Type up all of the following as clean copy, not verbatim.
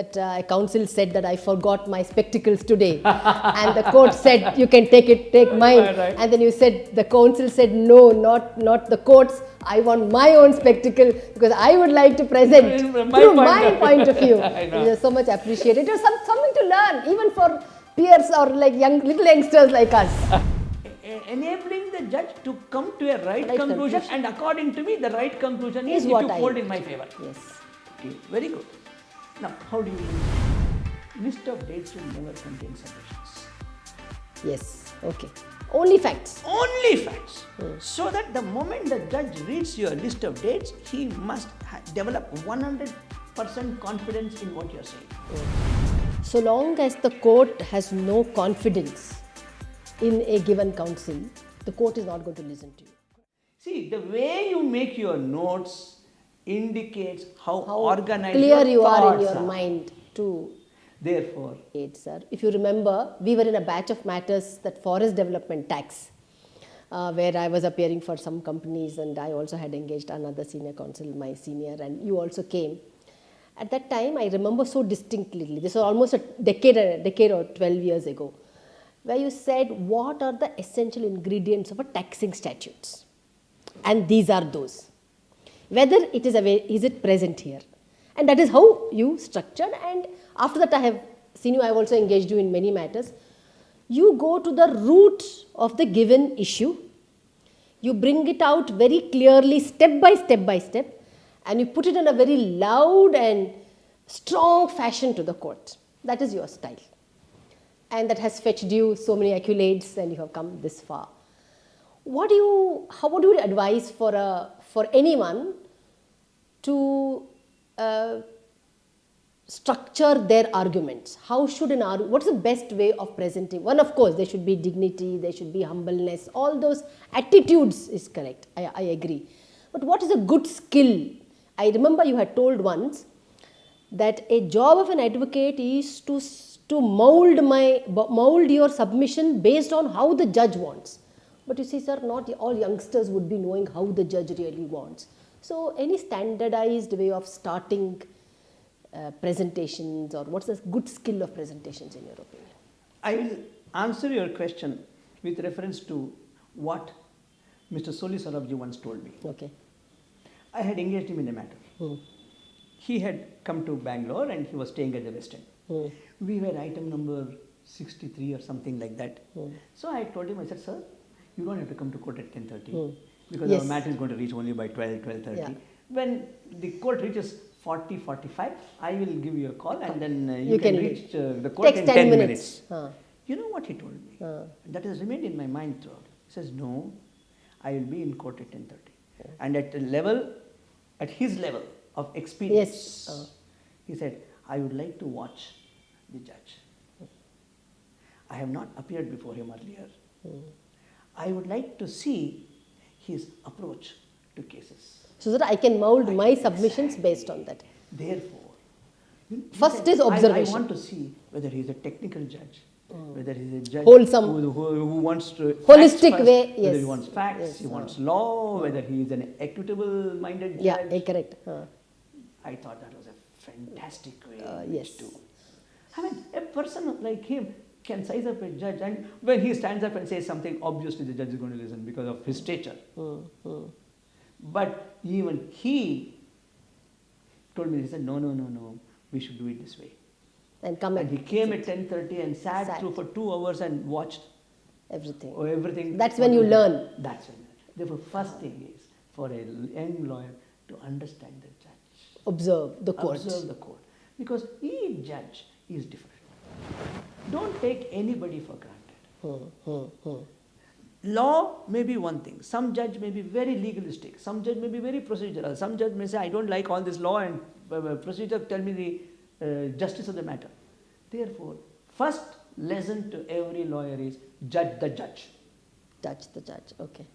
that counsel said that I forgot my spectacles today, and the court said you can take mine, Right. and then you said the counsel said no, not the court's. I want my own spectacle because I would like to present through my point of view. It is so much appreciated. It was something to learn, even for peers or like little youngsters like us. Enabling the judge to come to a right conclusion, and according to me, the right conclusion is what it to I hold in want. my favor. Yes. Okay, very good. Now, how do you list of dates will never contain submissions? Yes. Okay. Only facts. Only facts. So that the moment the judge reads your list of dates, he must develop 100% confidence in what you are saying. So long as the court has no confidence in a given counsel, the court is not going to listen to you. See, the way you make your notes indicates how organized clear your you are in thoughts your mind to Therefore, sir. If you remember, we were in a batch of matters, that forest development tax, where I was appearing for some companies, and I also had engaged another senior counsel, my senior, and you also came. At that time, I remember so distinctly, this was almost a decade or 12 years ago, where you said, what are the essential ingredients of a taxing statutes? And these are those. Whether it is it present here? And that is how you structured, and after that I have seen you, I have also engaged you in many matters. You go to the root of the given issue, you bring it out very clearly, step by step, and you put it in a very loud and strong fashion to the court. That is your style. And that has fetched you so many accolades, and you have come this far. How would you advise for anyone to structure their arguments? How should what's the best way of presenting? One, of course, there should be dignity, there should be humbleness, all those attitudes is correct, I agree. But what is a good skill? I remember you had told once that a job of an advocate is to mold your submission based on how the judge wants. But you see, sir, not all youngsters would be knowing how the judge really wants. So any standardized way of starting presentations, or what's the good skill of presentations in your opinion? I will answer your question with reference to what Mr. Soli Sarabji once told me. Okay. I had engaged him in a matter. He had come to Bangalore and he was staying at the West End. We were item number 63 or something like that. So I told him, I said, sir, you don't have to come to court at 10:30 because our matter is going to reach only by 12:30. Yeah. When the court reaches 40:45, I will give you a call, and then you can reach the court in 10 minutes. You know what he told me? That has remained in my mind throughout. He says, no, I will be in court at 10:30. And at his level of experience, he said, I would like to watch the judge. I have not appeared before him earlier. I would like to see his approach to cases. So that I can mold my submissions based on that. Therefore, first is observation. I want to see whether he is a technical judge, whether he is a judge wholesome, who wants to holistic way. Whether he wants facts, he wants law, whether he is an equitable-minded judge. Yeah, correct. I thought that was a fantastic way to. I mean, a person like him can size up a judge, and when he stands up and says something, obviously the judge is going to listen because of his stature. But even he told me, he said, no, we should do it this way. And he came at 10:30 and sat through for 2 hours and watched everything. That's when you learn. That's when. Therefore, first thing is for a young lawyer to understand the judge. Observe the court. Observe the court. Because each judge is different. Don't take anybody for granted. Law may be one thing. Some judge may be very legalistic. Some judge may be very procedural. Some judge may say, I don't like all this law and procedure, tell me the justice of the matter. Therefore, first lesson to every lawyer is judge the judge. Judge the judge, okay.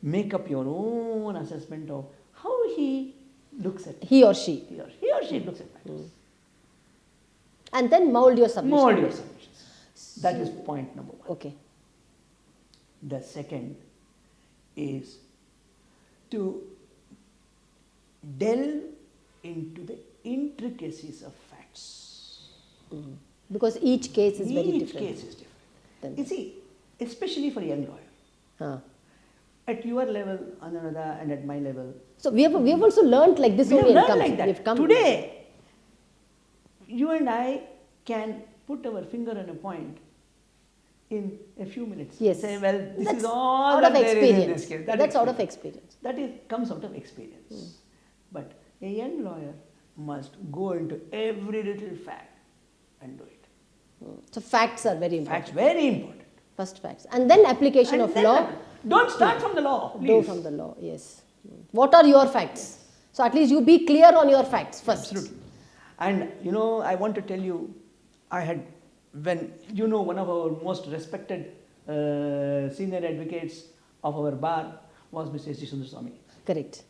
Make up your own assessment of how he looks at it. He or she. He or she looks at matters. And then mold your submission. Mold your submissions. That is point number one. Okay. The second is to delve into the intricacies of facts. Because each case is very different. Each case is different. Then- You see, especially for a young lawyer, Huh. at your level, Anuradha, and at my level, So we have also learned like this we have only in learned company. like that. We've come Today, you and I can put our finger on a point in a few minutes. Yes. Say, well, this That's is all out that of there is in experience. this case. That's out of experience. That comes out of experience. But a young lawyer must go into every little fact and do it. So facts are very important. Facts very important. First facts. And then application And of then law. don't start from the law, please. Do from the law, yes. What are your facts? So at least you be clear on your facts first. Absolutely. And I want to tell you, one of our most respected senior advocates of our bar was Mr. S. G. Sundaraswamy. Correct.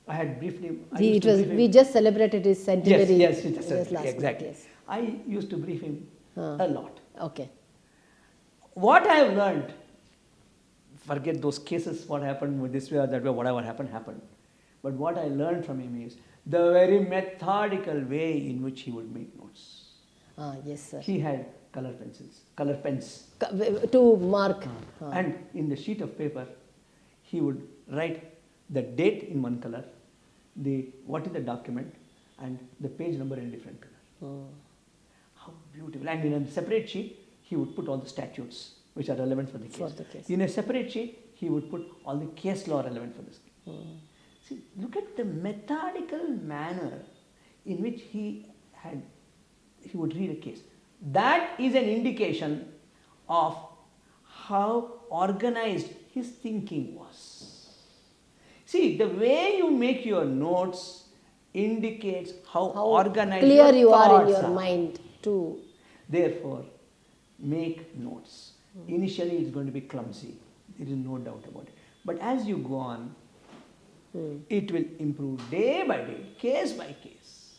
I had briefed him. We just celebrated his centenary. Yes, last night, exactly. yes. I used to brief him a lot. Okay. What I have learned, forget those cases, what happened with this way or that way, whatever happened. But what I learned from him is the very methodical way in which he would make notes. Yes, sir. He had color pens. To mark. And in the sheet of paper, he would write the date in one color, what is the document, and the page number in a different color. How beautiful. And in a separate sheet, he would put all the statutes which are relevant for the case. In a separate sheet, he would put all the case law relevant for this case. See, look at the methodical manner in which he would read a case. That is an indication of how organized his thinking was. See, the way you make your notes indicates how organized clear your you are in thoughts your mind too. Therefore, make notes. Initially, it's going to be clumsy. There is no doubt about it. But as you go on, it will improve day by day, case by case.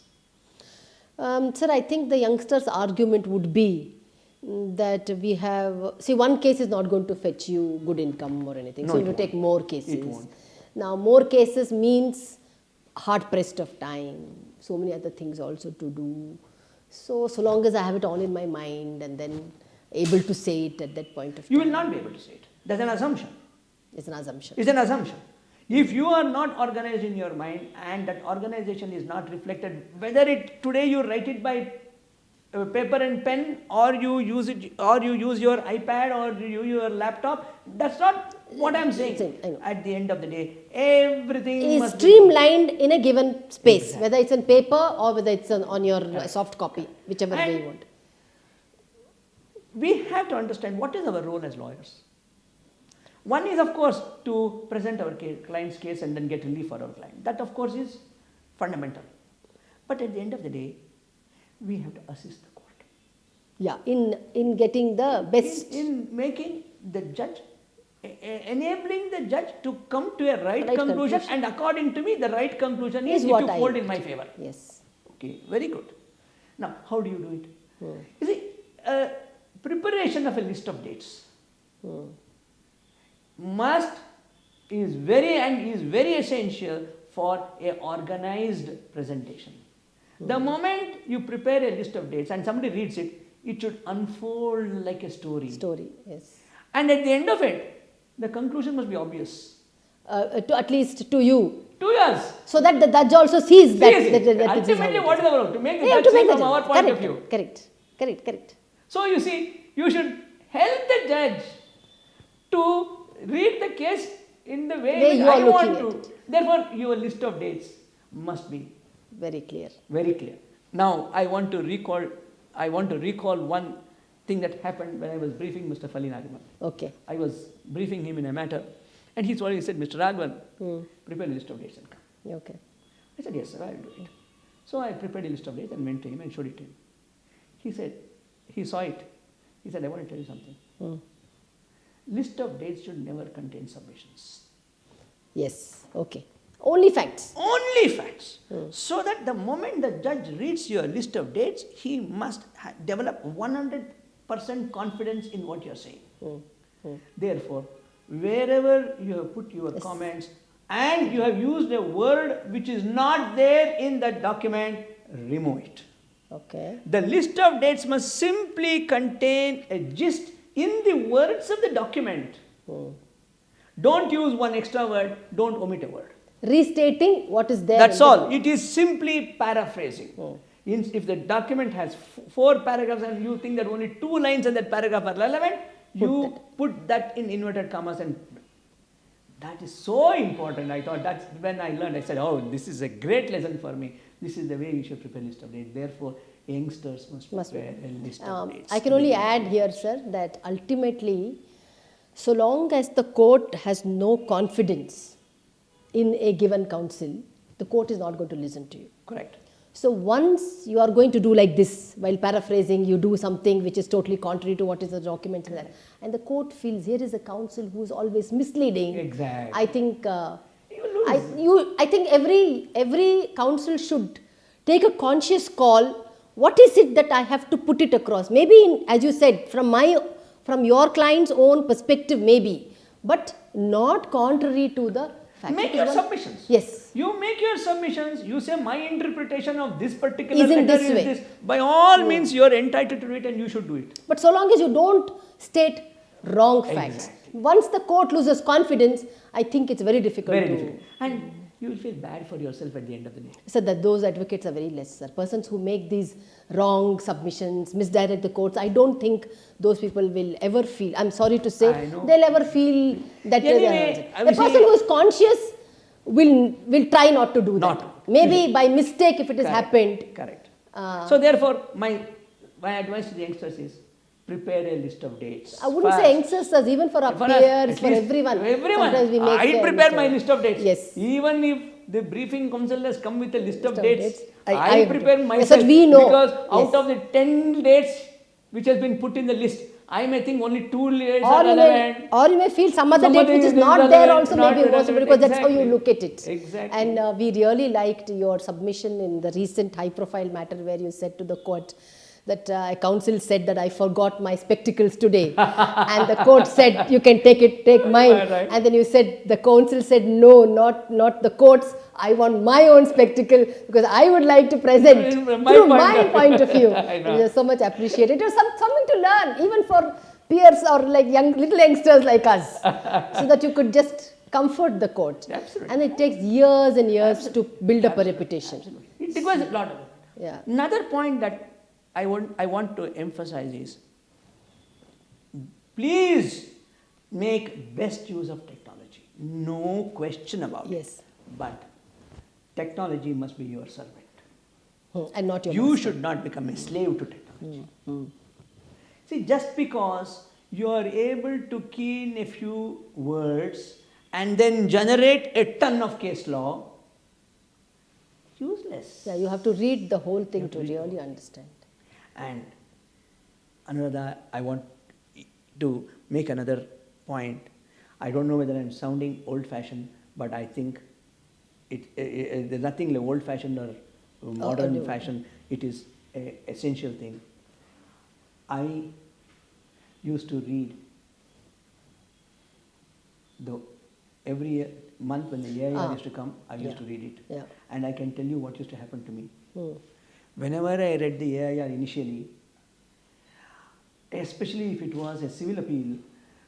Sir, I think the youngsters' argument would be that we have, see, one case is not going to fetch you good income or anything. No, so it you will won't. take more cases. It won't. Now, more cases means hard pressed of time, so many other things also to do. So long as I have it all in my mind and then able to say it at that point of time. You will not be able to say it. That's an assumption. It's an assumption. It's an assumption. If you are not organized in your mind and that organization is not reflected, whether today you write it by paper and pen, or you use your iPad, or you use your laptop, that's not what I'm saying. At the end of the day, everything is streamlined in a given space, whether it's in paper or whether it's on your soft copy, whichever way you want. We have to understand what is our role as lawyers. One is, of course, to present our client's case and then get relief for our client. That, of course, is fundamental. But at the end of the day, we have to assist the court. Yeah, in getting the best. In making the judge, enabling the judge to come to a right conclusion, and according to me, the right conclusion is what to hold in my favor. Yes. Okay, very good. Now, how do you do it? You see, preparation of a list of dates is very essential for a organized presentation. The moment you prepare a list of dates and somebody reads it, it should unfold like a story. Yes. And at the end of it, the conclusion must be obvious. At least to you. To us. So that the judge also sees that. Ultimately, what is our work? To make the judge see from our point of view. Correct. So you see, you should help the judge to read the case in the way you I are want looking to. at it. Therefore, your list of dates must be very clear. Very clear. Now, I want to recall one thing that happened when I was briefing Mr. Raghavan. Okay. I was briefing him in a matter, and he said, Mr. Raghavan, prepare a list of dates and come. Okay. I said, yes, sir, I will do it. So I prepared a list of dates and went to him and showed it to him. He said, he saw it. He said, I want to tell you something. List of dates should never contain submissions. Yes. Okay. Only facts. Only facts. So that the moment the judge reads your list of dates, he must develop 100% confidence in what you're saying. Therefore, wherever you have put your comments and you have used a word which is not there in the document, remove it. Okay. The list of dates must simply contain a gist in the words of the document. Don't use one extra word, don't omit a word. Restating what is there. That's all. It is simply paraphrasing. If the document has 4 paragraphs and you think that only 2 lines in that paragraph are relevant, you put that in inverted commas, and that is so important. I thought that's when I learned. I said, oh, this is a great lesson for me. This is the way we should prepare a list of dates. Therefore, youngsters must prepare a list of dates. I can only add here, sir, that ultimately, so long as the court has no confidence in a given counsel, the court is not going to listen to you. Correct. So once you are going to do like this, while paraphrasing, you do something which is totally contrary to what is the document and that, and the court feels here is a counsel who is always misleading. Exactly. I think You lose. I think every counsel should take a conscious call. What is it that I have to put it across? Maybe as you said, from your client's own perspective, maybe, but not contrary to the fact. Make your submissions. Yes. You make your submissions. You say my interpretation of this particular Is in letter this is way. this. By all means, you are entitled to do it, and you should do it. But so long as you don't state wrong facts, once the court loses confidence, I think it's very difficult Very to. difficult. And you will feel bad for yourself at the end of the day. So that those advocates are very less, sir. Persons who make these wrong submissions, misdirect the courts, I don't think those people will ever feel, I'm sorry to say, they'll ever feel that Anyway, I the will person say- who is conscious will try not to do that. Not. Maybe by mistake if it has Correct. happened. Correct. So therefore, my advice to the youngsters is prepare a list of dates. I wouldn't say youngsters, sir, even for our For us, peers, at for least everyone. Everyone. Sometimes we make I prepare my list of dates. Yes. Even if the briefing counsel has come with a list of of dates, dates. I I prepare yes, myself. that we know. Because out Yes. of the 10 dates which has been put in the list, I may think only 2 dates Or are you, relevant. you may feel some other date Somebody which is is not there irrelevant, also not may be possible, relevant. because that's how you Exactly. look at it. Exactly. And we really liked your submission in the recent high profile matter where you said to the court that a counsel said that I forgot my spectacles today, and the court said you can take mine, Right. and then you said the counsel said no, not the court's, I want my own spectacle because I would like to present From my through point my of view. point of view. I know. It was so much appreciated. It was something to learn even for peers or like little youngsters like us, so that you could just comfort the court. Absolutely. And it takes years and years to build up a reputation. It requires a lot of it. Yeah. Another point that I want to emphasize is, please make best use of technology. No question about it. Yes. But technology must be your servant. And not your You master. should not become a slave to technology. See, just because you are able to key in a few words and then generate a ton of case law, useless. Yeah, you have to read the whole thing to really understand. And another, I want to make another point. I don't know whether I'm sounding old-fashioned, but I think there's nothing like old-fashioned or modern no. fashion. It is an essential thing. I used to read every month when the AIR used to come, I used to read it. Yeah. And I can tell you what used to happen to me. Whenever I read the AIR initially, especially if it was a civil appeal,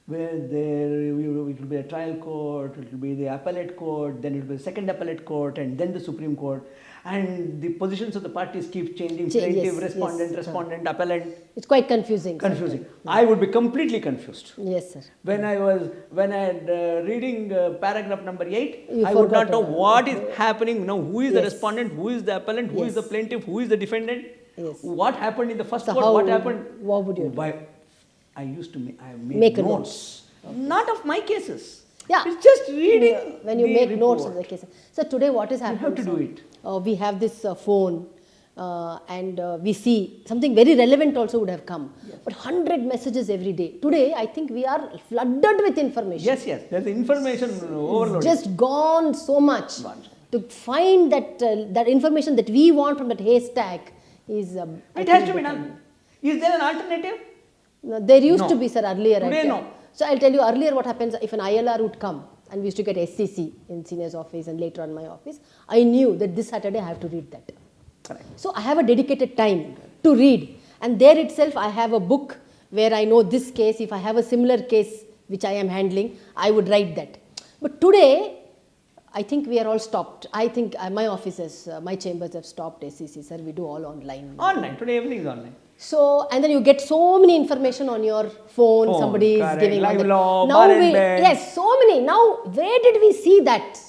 where it will be a trial court, it will be the appellate court, then it will be the second appellate court, and then the Supreme Court, and the positions of the parties keep changing, plaintiff, respondent, appellant. It's quite confusing. Confusing. sometimes. I would be completely confused. Yes, sir. When I had reading paragraph number 8, You I would not forgot know about what is happening now. Who is the Yes. respondent? Who is the appellant? Who is the Yes. plaintiff? Who is the defendant? Yes. What happened in the first So court? how What would- happened? what would you do? I used to make Make a notes. Not of my cases. Yeah. It's just reading. When you the make notes of the report. case. So today what is happening? have to do it. We have this phone and we see something very relevant also would have come. Yes. But 100 messages every day. Today I think we are flooded with information. Yes, there's information overload. Just gone so much. Gone. To find that information that we want from that haystack is. It has to be done. Is there an alternative? No, there used No. to be, sir, earlier. Today, right? no. So I'll tell you earlier what happens if an ILR would come, and we used to get SCC in senior's office and later on my office. I knew that this Saturday I have to read that. Correct. So I have a dedicated time to read, and there itself I have a book where I know this case. If I have a similar case which I am handling, I would write that. But today, I think we are all stopped. I think my offices, my chambers have stopped SEC, sir. We do all online. Online. Today everything is online. So, and then you get so many information on your phone. Somebody correct. is giving Live on the, law, now bar and we, bed. yes, so many. Now, where did we see that?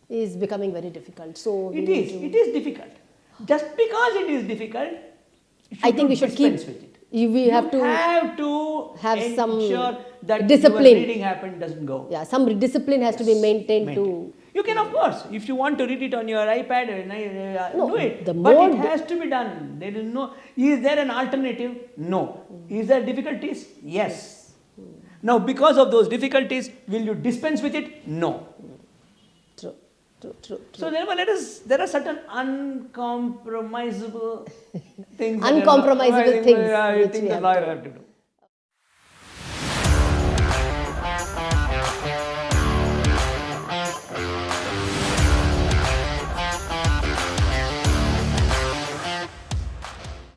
Is becoming very difficult. So It is difficult. Just because it is difficult, I think we should keep. dispense with it. We have to have some that discipline. your reading habit doesn't go. Yeah, some discipline has to be maintained to. You can, of course, if you want to read it on your iPad, No, do it. the But more it has to be done. There is no. Is there an alternative? No. Is there difficulties? Yes. Now, because of those difficulties, will you dispense with it? No. True. So there are certain uncompromisable things. Uncompromisable things I which think we the have lawyer to- have to do.